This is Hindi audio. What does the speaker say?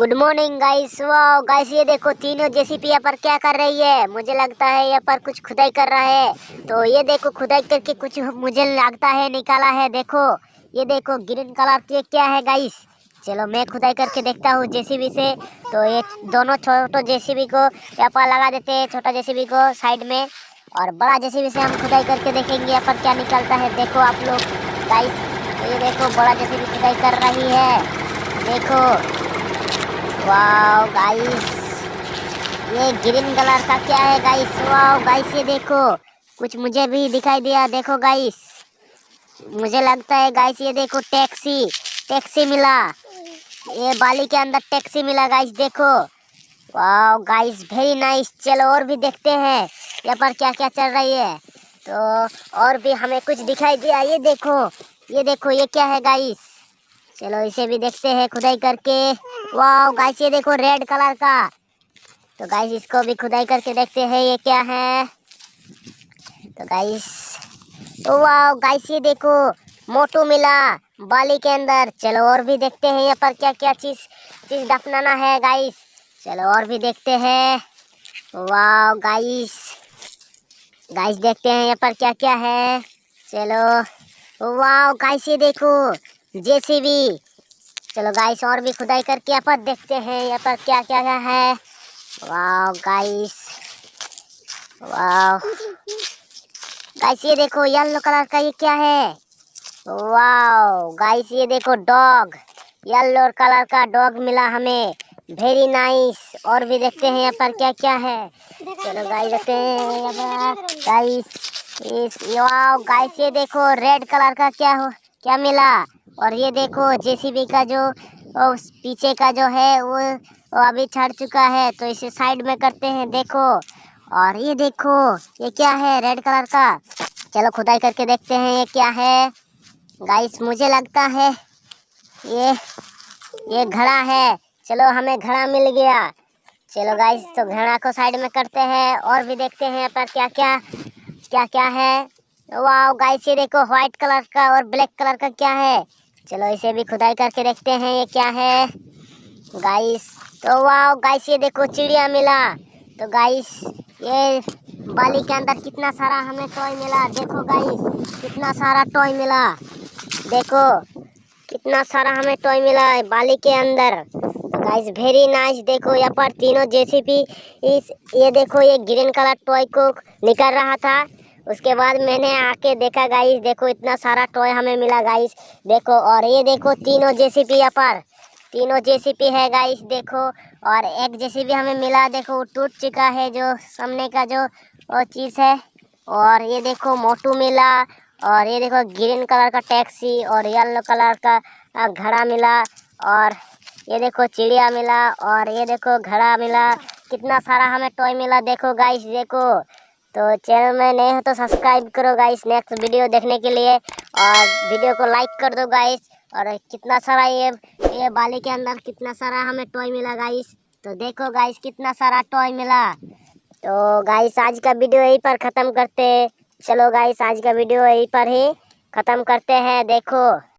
Good morning guys. Wow guys, ये देखो तीनों जेसीबी यहाँ पर क्या कर रही है। मुझे लगता है यहाँ पर कुछ खुदाई कर रहा है। तो ये देखो खुदाई करके कुछ मुझे लगता है निकाला है। देखो ये देखो ग्रीन कलर की क्या है गाइस। चलो मैं खुदाई करके देखता हूँ जेसीबी से। तो ये दोनों छोटे जेसीबी को यहाँ पर लगा देते हैं, छोटा जेसीबी को साइड में, और बड़ा जेसीबी से हम खुदाई करके देखेंगे यहाँ पर क्या निकलता है। देखो आप लोग गाइस, ये देखो बड़ा जेसीबी खुदाई कर रही है। देखो वाओ गाइस, ये ग्रीन कलर का क्या है गाइस। वाओ गाइस, ये देखो कुछ मुझे भी दिखाई दिया। देखो गाइस, मुझे लगता है गाइस ये देखो टैक्सी टैक्सी मिला, ये बाली के अंदर टैक्सी मिला गाइस। देखो वाओ गाइस, वेरी नाइस। चलो और भी देखते हैं यहाँ पर क्या क्या चल रही है। तो और भी हमें कुछ दिखाई दिया। ये क्या है गाइस। चलो इसे भी देखते हैं खुदाई करके। वाओ गाइस, ये देखो रेड कलर का। तो गाइस इसको भी खुदाई करके देखते हैं ये क्या है। तो गाइस वाओ गाइस, ये देखो मोटू मिला बाली के अंदर। चलो और भी देखते हैं यहाँ पर क्या क्या चीज दफनाना है गाइस। चलो और भी देखते हैं। वाओ गाइस देखते हैं यहाँ पर क्या क्या है। चलो वाओ गाइस, ये देखो जेसीबी। चलो गाइस और भी खुदाई करके यहाँ पर देखते हैं यहाँ पर क्या क्या है। वाओ गाइस, वाओ गाइस, ये देखो येलो कलर का ये क्या है। वाओ गाइस, ये देखो डॉग, येलो कलर का डॉग मिला हमें, वेरी नाइस। और भी देखते हैं यहाँ पर क्या क्या है। चलो गाइस देखते हैं यहाँ पर गाइस। वाओ गाइस, ये देखो रेड कलर का क्या मिला। और ये देखो जेसीबी का जो पीछे का जो है वो अभी छड़ चुका है, तो इसे साइड में करते हैं। देखो और ये देखो ये क्या है रेड कलर का। चलो खुदाई करके देखते हैं ये क्या है गाइस। मुझे लगता है ये घड़ा है। चलो हमें घड़ा मिल गया। चलो गाइस तो घड़ा को साइड में करते हैं और भी देखते हैं यहाँ पर क्या क्या है। वाओ गाइस, ये देखो व्हाइट कलर का और ब्लैक कलर का क्या है। चलो इसे भी खुदाई करके देखते हैं ये क्या है गाइस। तो वाओ गाइस, ये देखो चिड़िया मिला। तो गाइस ये बाली के अंदर कितना सारा हमें टॉय मिला। देखो गाइस कितना सारा टॉय मिला। देखो कितना सारा हमें टॉय मिला है बाली के अंदर। तो गाइस वेरी नाइस। देखो यहाँ पर तीनों जेसीबी ये देखो ये ग्रीन कलर टॉय को निकल रहा था। उसके बाद मैंने आके देखा गाइस, देखो इतना सारा टॉय हमें मिला गाइस। देखो और ये देखो तीनों जेसीबी यहाँ पर तीनों जेसीबी है गाइस। देखो और एक जेसीबी हमें मिला। देखो वो टूट चुका है जो सामने का जो चीज़ है। और ये देखो मोटू मिला। और ये देखो ग्रीन कलर का टैक्सी और येलो कलर का घड़ा मिला। और ये देखो चिड़िया मिला और ये देखो घड़ा मिला। कितना सारा हमें टॉय मिला। देखो गाइस देखो। तो चैनल में नए हो तो सब्सक्राइब करो गाइस नेक्स्ट वीडियो देखने के लिए, और वीडियो को लाइक कर दो गाइस। और कितना सारा ये बाली के अंदर कितना सारा हमें टॉय मिला गाइस। तो देखो गाइस कितना सारा टॉय मिला। तो गाइस आज का वीडियो यहीं पर ख़त्म करते हैं। चलो गाइस आज का वीडियो यहीं पर ही ख़त्म करते हैं। देखो।